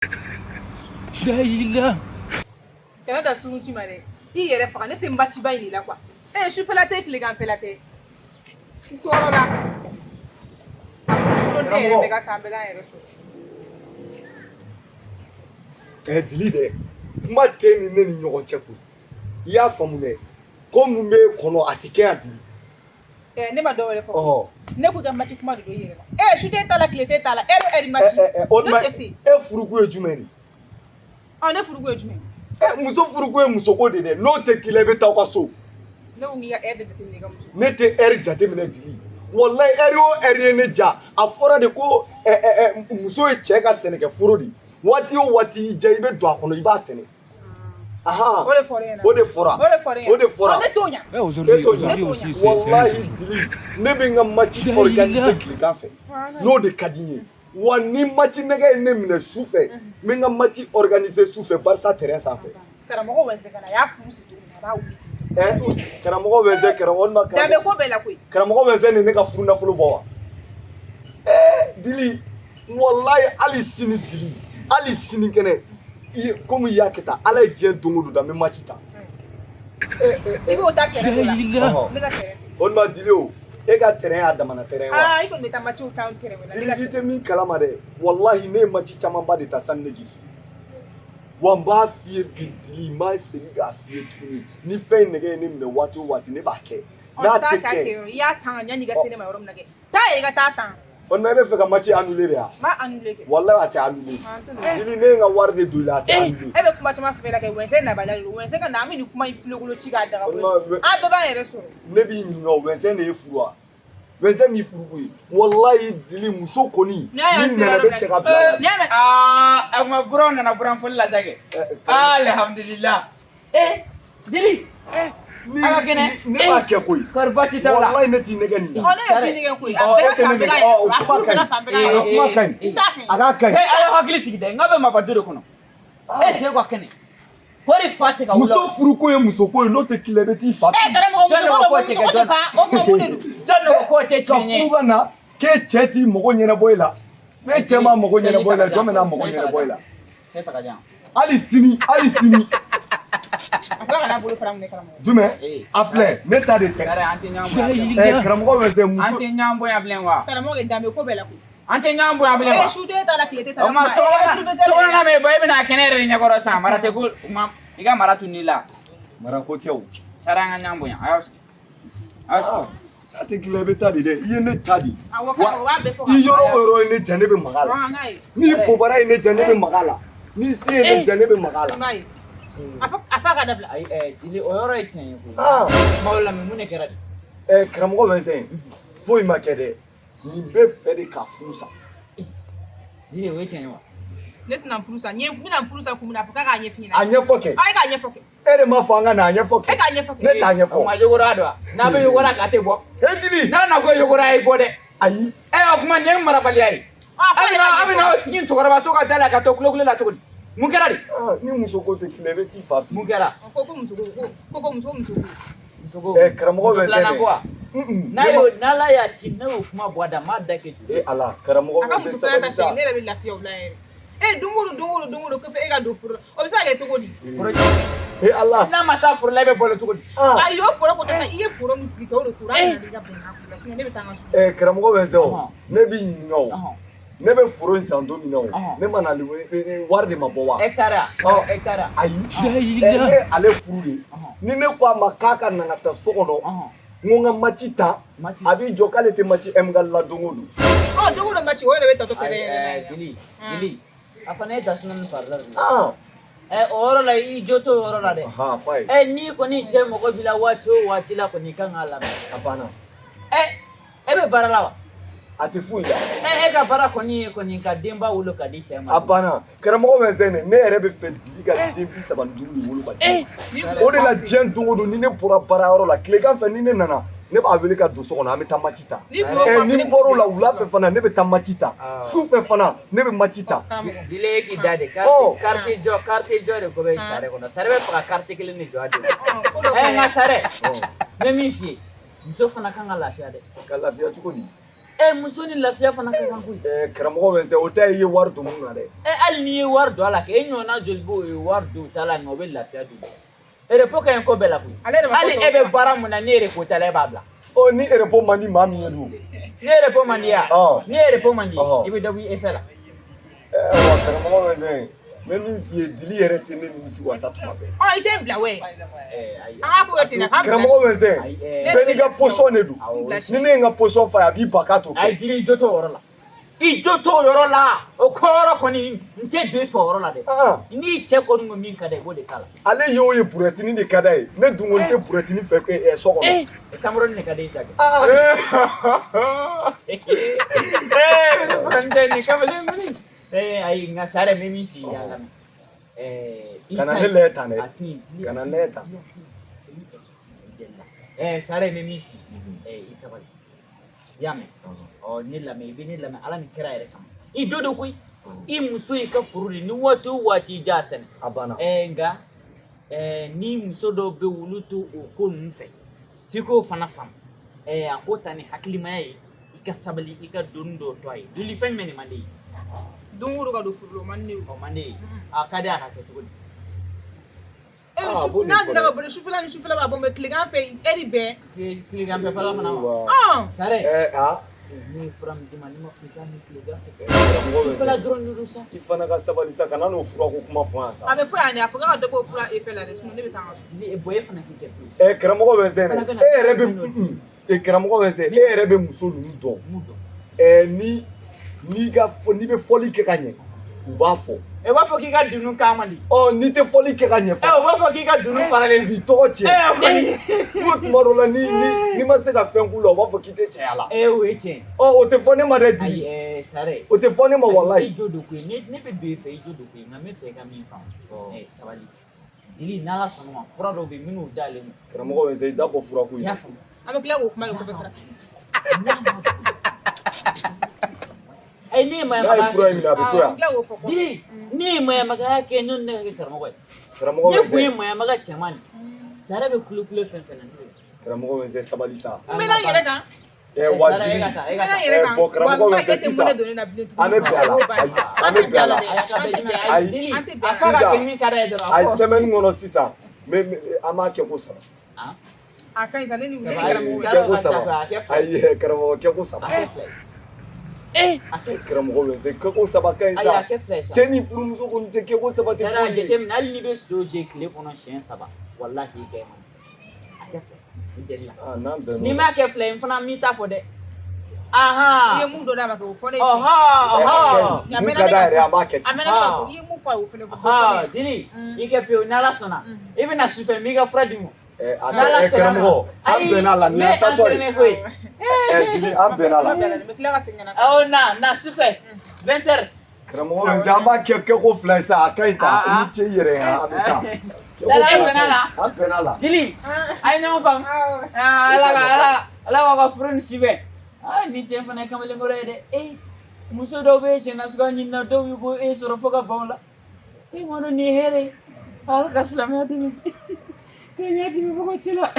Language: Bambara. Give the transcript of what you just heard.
Djeli. Canada sunti mare. Iere fa ne tembati baini la quoi. Je suis fait la tête les gars, fait la tête. Quoi là? On est mega sambela et reso. Djeli de. Ma teni ne ni ɲɔgɔn cɛ ko. I y'a faamu dɛ. Ko mun bɛ kɔnɔ a tɛ kɛ yan Djeli. Ne ma dɔwɛrɛ fɔ. Ne ko ka mati kuma de do yɛrɛ la. Je t'ai ta la clé t'ai ta la. Mati. E furuko ye jumɛn ni? Ne furuko ye jumɛn? Muso furuko ye muso ko de dɛ. N'o tɛ k'i la i bɛ taa aw ka so. Ne ko n'i ka de jateminɛ ka muso. Ne tɛ jateminɛ Djeli. Wallahi o ye ne ja. A fɔra de ko muso ye cɛ ka sɛnɛkɛforo de. Waati o waati i ja i bɛ don a kɔnɔ i b'a sɛnɛ. Aha. O de fɔra. Ne t'o ɲa. Aujourd'hui aussi c'est. Wallahi Djeli, ne bɛ n ka match organiser tilegan fɛ. N'o de ka di n ye. Wa ni match nɛgɛ ye ne minɛ su fɛ, n bɛ n ka match organiser su fɛ Barça terrain sanfɛ. Karamɔgɔ wɛnsɛ kana y'a furu si tuguni a b'a wuli ten. Karamɔgɔ wɛnsɛ Danbe ko bɛɛ la koyi. Karamɔgɔ wɛnsɛ ni ne ka furu nafolo bɔ wa? Djeli, wallahi hali sini Djeli, hali sini kɛnɛ. Comme il y a que ta ala diɲɛ don o don da n bɛ match ta. I b'o ta kɛrɛ de la. Ne ka kɛrɛ. O ma Djeli o, e ka terrain y'a damana terrain wa? I kɔni bɛ taa match ta kɛrɛ la. I tɛ min kalama dɛ. Wallahi ne ye match camanba de ta sani ne k'i furu. Wa n b'a f'i ye bi Djeli, n b'a segin k'a f'i ye tuguni. Ni fɛn in nɛgɛ ye ne minɛ waati o waati ne b'a kɛ. N'a tɛ kɛ. I y'a tan yanni i ka se ne ma yɔrɔ min na kɛ. Taa yen i ka taa tan. O tuma e bɛ fɛ ka match annuler de wa? Ma annuler kɛ. Wallahi a tɛ annuler. Djeli ne ye n ka wari de don i la a tɛ annuler. E bɛ kuma caman fɛ la kɛ wɛnsɛ nabaliya de don. Wɛnsɛ ka na an bɛ nin kuma in filokolo ci k'a daga bolo. An bɛɛ b'an yɛrɛ sɔrɔ. Ne b'i ɲininka o wɛnsɛ de ye furu wa? Wɛnsɛ min furu ko ye. Wallahi Djeli muso kɔni. Ni nana bɛ cɛ ka bila la. A kuma buran nana buran fɔli la sa kɛ. Alhamdulillah. Djeli. Ne b'a kɛ koyi. Kɔri baasi t'aw la. Wallahi ne t'i nɛgɛ nin na. Ne yɛrɛ t'i nɛgɛ koyi. A bɛɛ ka san bɛɛ ka yɛrɛ. A furu bɛɛ ka san bɛɛ ka yɛrɛ. A kuma ka ɲi. A k'a ka ɲi. A y'aw hakili sigi dɛ. N ka bɛ maa ba do de kɔnɔ. Se ka kɛnɛ. Kɔri fa tɛ ka wula. Muso furu ko ye muso ko ye n'o tɛ k'i la i bɛ t'i fa. Karamɔgɔ muso ko tɛ kɛ jɔn na. O kuma mun de don? Jɔn de ko k'o tɛ tiɲɛ ye. Ka furu ka na k'e cɛ t'i mago ɲɛnabɔ i la. Ne cɛ ma mago ɲɛnabɔ i la jɔn bɛ n'a mago ɲɛnabɔ i la. Hali sini. A tila ka n'a bolo fara mun ye karamɔgɔ. Jumɛn? A filɛ ne ta de tɛ. Karamɔgɔ bɛ se muso. An tɛ ɲɔgɔn bonya bilen wa? Karamɔgɔ ye danbe ko bɛɛ la koyi. An tɛ ɲɔgɔn bonya bilen wa? Su tɛ t'a la tile tɛ t'a la. O ma sokɔnɔna bɛ bɔ e bɛna kɛnɛ yɛrɛ de ɲɛkɔrɔ san mara tɛ ko i ka mara tun n'i la. Mara ko tɛ o. Sari an ka ɲɔgɔn bonya a y'aw sigi. A tɛ k'i la i bɛ taa de dɛ i ye ne ta de. Awɔ karamɔgɔ b'a bɛɛ fɔ. I yɔrɔ o yɔrɔ ye ne jɛ ne bɛ maga la. N'i bobara ye ne jɛ ne bɛ maga la. N'i se ye ne jɛ ne bɛ maga la. A fa ka dabila. Djeli o yɔrɔ ye tiɲɛ ye koyi. Maaw lamɛn mun de kɛra de? Karamɔgɔ Vincent foyi ma kɛ dɛ. Nin bɛ fɛ de ka furu sa. Djeli o ye tiɲɛ ye wa? Ne tɛna furu sa. N bɛna furu sa kun min na a fɔ k'a k'a ɲɛf'i ɲɛna. A ɲɛfɔ kɛ. E k'a ɲɛfɔ kɛ. E de m'a fɔ an ka na a ɲɛfɔ kɛ. E k'a ɲɛfɔ kɛ. Ne t'a ɲɛfɔ. O ma yogora dɔn wa? N'a bɛ yogora k'a tɛ bɔ. Djeli. N'a na ko yogora a ye bɔ dɛ. Ayi. O kuma nin ye marabaliya ye. A bɛ n'aw sigi cɛkɔrɔba to ka da la ka to kulo la cogo di? Mun kɛra de? Ni muso ko tɛ tile i bɛ t'i fa fili. Mun kɛra? Ko muso ko. Karamɔgɔ Vincent dɛ. N'Ala y'a ci ne y'o kuma bɔ a da n m'a da kɛ ten. Ala karamɔgɔ Vincent. A ka muso fana ta sɛgɛn ne yɛrɛ bɛ lafiya o la yɛrɛ. Don o don ko fɛ e ka don furu la o bɛ se ka kɛ cogo di? Ala. N'a ma taa foro la e bɛ balo cogo di? Ayi o foro ko tɛ i ye foro min sigi o de tora a nana i ka bɛnkan la ne bɛ taa n ka so. Karamɔgɔ Vincent ne b'i ɲininka o. Ne bɛ foro in san don min na o ne ma na wari de ma bɔ wa? Hectare. Ayi. Ne ale furu de. Ni ne ko a ma k'a ka na ka taa so kɔnɔ n ko n ka match ta a b'i jɔ k'ale tɛ match MGL la don o don. Don o don match o yɛrɛ bɛ ta to kɛlɛ. Djeli a fana ye dasuna ni farila de. O yɔrɔ la i jo t'o yɔrɔ la dɛ. N'i kɔni cɛ mɔgɔ b'i la waati o waati la kɔni i kan k'a lamɛn. A banna. E bɛ baara la wa? A tɛ foyi la. E ka baara kɔni ye kɔni ka denba wolo ka di cɛ ma. A banna. Karamɔgɔ Vincent ne yɛrɛ bɛ fɛ Djeli ka den 35 de wolo ka di. O de la diɲɛ don o don ni ne bɔra baarayɔrɔ la tilegan fɛ ni ne nana ne b'a wele ka don so kɔnɔ an bɛ taa match ta. Ni n bɔr'o la wula fɛ fana ne bɛ taa match ta. Su fɛ fana ne bɛ match ta. Djeli e k'i da de carte jɔ de ko bɛ Sarre kɔnɔ. Sarre bɛ fɛ ka carte kelen de jɔ a den. Nka Sarre n bɛ min f'i ye muso fana kan ka lafiya dɛ. Ka lafiya cogo di? muso ni lafiya fana ka kan koyi karamɔgɔ bɛ se o tɛ ye wari don mun na dɛ hali n'i ye wari don a la kɛ e ɲɔgɔnna joli b'o ye wari don ta la o bɛ lafiya don repos ka ɲi ko bɛɛ la koyi hali e bɛ baara mun na ni repos ta la e b'a bila ni repos man di maa min ye dun ni repos man di ya ni repos man di i bɛ dɔ bɔ i fɛ la wa karamɔgɔ bɛ se n bɛ min f'i ye dili yɛrɛ tɛ ne nimisi wasa tuma bɛɛ i tɛ bila wɛ karamɔgɔ bɛ se bɛɛ n'i ka position de don ni ne ye n ka position fa ye a b'i ba k'a to ayi dili jo t'o yɔrɔ la i jo t'o yɔrɔ la o kɔrɔ kɔni n tɛ don i fɛ o yɔrɔ la dɛ n'i cɛ kɔni ko min ka d'a ye i b'o de k'a la ale ye o ye buruɛtini de ka d'a ye ne dun ko n tɛ buruɛtini fɛ so kɔnɔ samuroni de ka d'a ye sa kɛ ayi nka Sarre bɛ min f'i ye a lamɛn kana ne lajɛ tan dɛ kana ne lajɛ tan Sarre bɛ min f'i ye i sabali i y'a mɛn ne lamɛn i bɛ ne lamɛn Ala ni kira yɛrɛ kama i jo don koyi i muso y'i ka furu de ni waati o waati i ja sɛnɛ a banna nka ni muso dɔw bɛ wulu to o ko ninnu fɛ f'i k'o fana faamu a ko ta ni hakilimaya ye i ka sabali i ka doni dɔw to a ye joli fɛn jumɛn de man di ye don o don ka don furu la o man di ne ye o man di ye a ka di a ka kɛ cogo di n'a dira ka boli sufɛla ni sufɛla b'a bɔ mɛ tilegan fɛ eri bɛɛ tilegan fɛ fɔlɔ fana ma Sarre ni fura min d'i ma n'i ma fɔ i k'a min tilegan fɛ sufɛla dɔrɔn de don sa i fana ka sabali sa kana n'o fura ko kuma fɔ yan sa a bɛ fɔ yan de a fɔ k'a ka dɔ bɔ fura e fɛ la dɛ sinon ne bɛ taa n ka so e fana k'i kɛ pewu karamɔgɔ bɛ se e yɛrɛ bɛ karamɔgɔ bɛ se e yɛrɛ bɛ muso ninnu dɔn n'i bɛ fɔli kɛ ka ɲɛ u b'a fɔ e b'a fɔ k'i ka dunun k'a man di n'i tɛ fɔli kɛ ka ɲɛ fana u b'a fɔ k'i ka dunun faralen u b'i tɔgɔ tiɲɛ n'o tuma dɔ la n'i ma se ka fɛn k'u la u b'a fɔ k'i tɛ cɛya la o ye tiɲɛ o tɛ fɔ ne ma dɛ Djeli ayi Sarre o tɛ fɔ ne ma walayi i jo don koyi ne bɛ don i fɛ i jo don koyi nka n bɛ fɛ i ka min faamu sabali Djeli n'Ala sɔnna ma fura dɔw bɛ yen minnu dalen don karamɔgɔ bɛ se i da bɔ fura ko i ye y'a faamu an bɛ tila k'o kuma ye kɔfɛ kɛrɛfɛ ne ye n'a ye fura in minɛ a bɛ to yan Djeli ne ye mayamagaya kɛ n'o ne ka kɛ karamɔgɔ ye karamɔgɔ ne kun ye mayamaga cɛman de Sarre bɛ kule fɛn fɛn na ne ye karamɔgɔ bɛ se sabali sa n bɛ na n yɛrɛ kan wa Djeli n bɛ na n yɛrɛ kan karamɔgɔ bɛ se sisan an tɛ bɛn a la an bɛ bɛn a la ayi a fɔ ka kɛ min ka d'a ye dɔrɔn a ye semaine kɔnɔ sisan an b'a kɛ ko 3 a ka ɲi sa ne ni wuli kɛ ko 3 ayi karamɔgɔ kɛ ko 3 karamɔgɔ bɛ se kɛ ko 3 ka ɲi sa cɛ ni furumuso kɔni tɛ kɛ ko 3 tɛ foyi ye jateminɛ hali n'i bɛ so je tile kɔnɔ siɲɛ 3 walahi i kɛ man a kɛ fila i deli la n'i m'a kɛ fila in fana m'i ta fɔ dɛ i ye mun dɔn d'a ma kɛ o fɔ ne ye mun ka d'a yɛrɛ a b'a kɛ ten a mɛnna ne ka i ye mun fɔ a ye o fana fɔ Djeli i kɛ pewu n'Ala sɔnna i bɛna sufɛ n b'i ka fura d'i ma karamɔgɔ an bɛnna la nin ye tatɔ ye Djeli an bɛnna la n bɛ tila ka segin ka na na sufɛ 20h karamɔgɔ bɛ se an b'a kɛ ko 2 ye sa a ka ɲi ta i ni ce i yɛrɛ ye an bɛ taa Sarre an bɛnna la an bɛnna la Djeli a ye ɲɔgɔn faamu Ala b'a ka furu ni si bɛn ni cɛ fana ye kamalenkɔrɔ ye dɛ muso dɔw bɛ cɛ nasuguya ɲini na dɔw y'u ko sɔrɔ fo ka ban o la ma dɔn nin ye hɛrɛ ye Ala ka silamɛya dɛmɛ ka ɲɛ dimi fo ka ci la